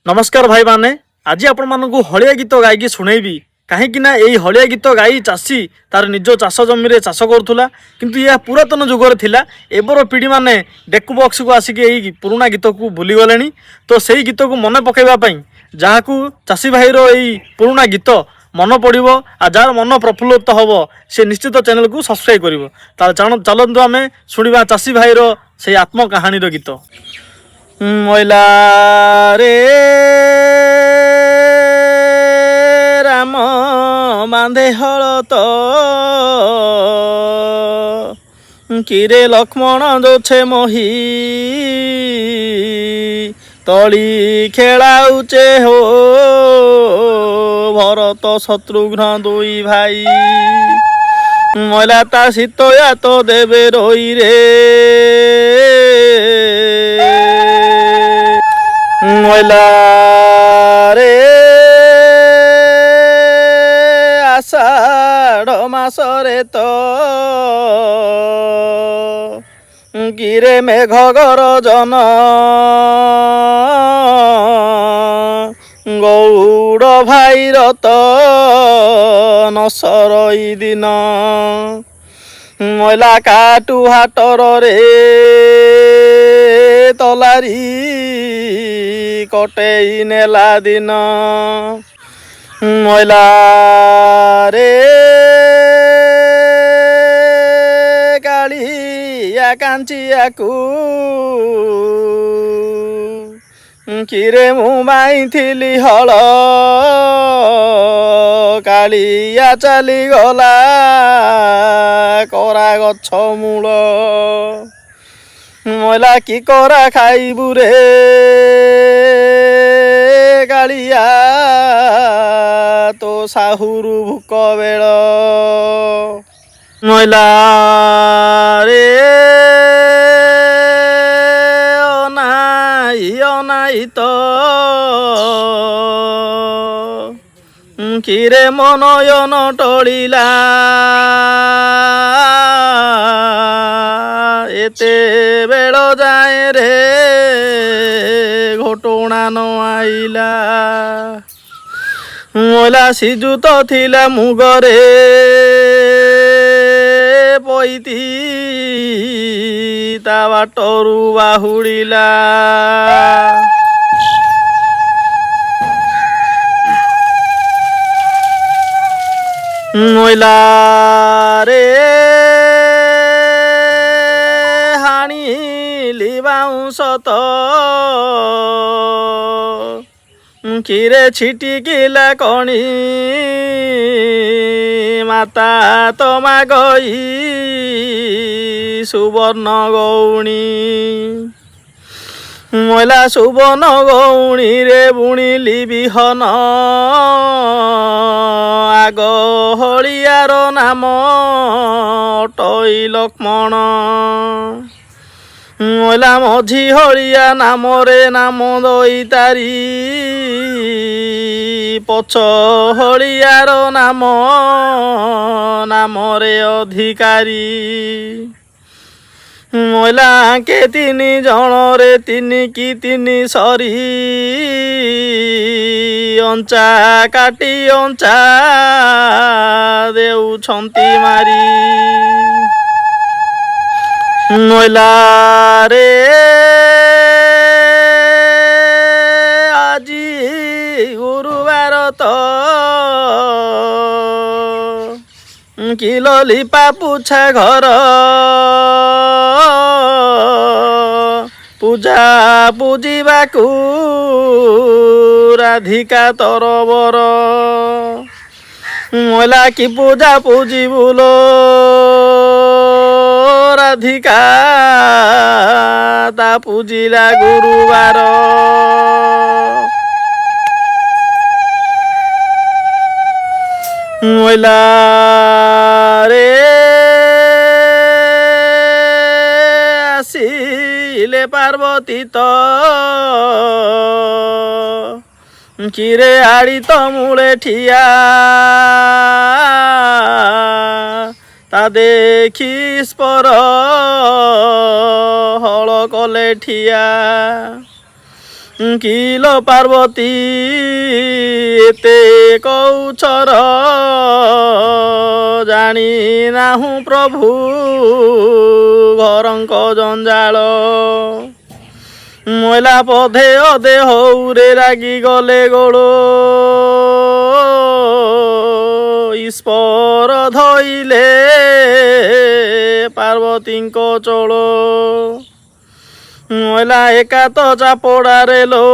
नमस्कार भाई माने आज आपण मानक हलिया गीत गायकी शुणेबी कहीं यही हलिया गीत गाई चाषी तार निज चाष जमी चाष करूला किंतु यह पुरातन जुगर थिला एबर पीढ़ी माने डेकु बक्स को आसिक यही पुराना गीत को भूली गले तो सही गीत को मन पकड़ापी जहाँ को चाषी भाईर यही पुराना गीत मन पड़ो आ जार मन प्रफुल्लित हम से निश्चित चैनल को सब्सक्राइब कर चलतु आम शुणा चाषी भाईर से आत्मकाहानी गीत मैला रे राम बांधे हलत किरे लक्ष्मण जोछे मोही तली खेलाउचे हो भरत शत्रुघ्न दुई भाई मैला ता शीतया तो देवे रोई रे मैला रे आषाढ़ मासरे तो गिरे मेघ गरजन गौड़ भाईर तो नसरई दिन मैला काटू हाटर रे तलारी कटेई नेला दिन मैला रे कालिया कांचिया को किरे मुई थी हल कालिया चली गला करा गछ मूल मैला की करा खाइबु रे कालिया तो साहुरु भूक बेल मैला रे अनाई तो किरे मनयन टलिला एते बेल जाए रे घटना न आइला मैला सिजुत थिला मुगरे पईती ता बाटरू बाहुड़िला मैला रे हाणी बाउंस तो किरे छिटिकिला कणी माता तमा गई सुवर्ण गौणी मैला सुवर्ण गौणी रे बुणिली बिहन आग हलियार नाम अटई लक्ष्मण मैला मझी हलिया नाम रे नाम दई तारी पछ हलियार नाम नाम रे अधिकारी मैला के तीन जन रे तीन की तीन सरी अंचा काटी अंचा देउछंती मारी मैला रे आजी गुरुवार तो किलो लिपा पूछा घर पूजा पूजिबाकू राधिका तरबर मैला की पूजा पूजी बोलो राधिका ता पूजिला गुरुवार मैला रे आसिले पार्वती तो किरे आड़ी तो मूले ठिया ता देखी स्पर हल कले ठिया କିଲୋ ପାର୍ବତୀ ଏତେ କଉଛର ଜାଣି ନାହୁଁ ପ୍ରଭୁ ଘରଙ୍କ ଜଞ୍ଜାଳ ମଇଲା ପଧେ ଅଧେ ହଉରେ ରାଗି ଗଲେ ଗୋଳ ଈଶ୍ୱର ଧଇଲେ ପାର୍ବତୀଙ୍କ ଚୋଳ ମଇଲା ଏକା ତ ଚାପଡ଼ାରେ ଲୋ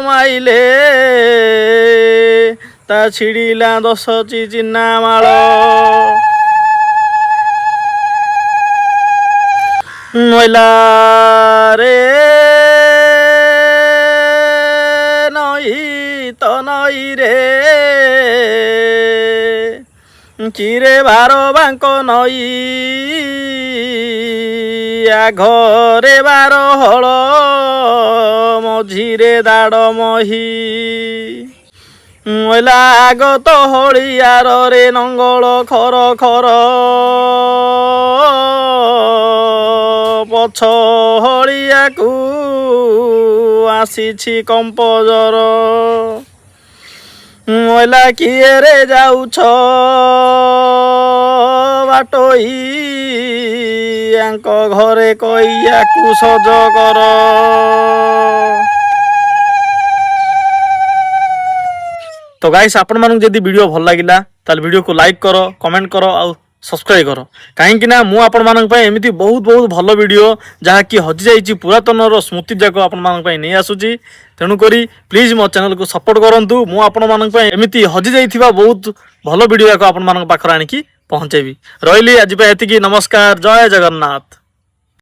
ମାଇଲେ ତା ଛିଡ଼ିଲା 10ଟି ଚିହ୍ନା ମାଳ ମଇଲା ରେ ନଈ ତ ନଈ ରେ ଚିରେ ବାର ବାଙ୍କ ନଈ ଘରେ ବାର ହଳ ମଝିରେ ଦାଡ଼ ମହି ମଇଲା ଆଗତ ହଳିଆରରେ ନଙ୍ଗଳ ଖର ଖର ପଛ ହଳିଆକୁ ଆସିଛି କମ୍ପଜର ମଇଲା କିଏ ରେ ଯାଉଛ ବାଟୋଇ ୟାଙ୍କ ଘରେ କଇୟାକୁ ସଜ କର तो गाइस आपण मानक जदि वीडियो भल लागिला ताल वीडियो को लाइक करो कमेंट करो आउ सब्सक्राइब करो कहीं ना मु आपण मानक पय एमिति बहुत बहुत भल वीडियो जहा कि हजि जाइछि पुरातन रो स्मृति जाको आपण मानक पय नै आसुची तेणु करी प्लीज मो चैनल को सपोर्ट करंतु मु आपण मानक पय एमिति हजि जाइथिबा बहुत भल वीडियो जाको आपण मानक पाखर आनी की पहुंचेबी रहिली आज पय एतिकी नमस्कार जय जगन्नाथ।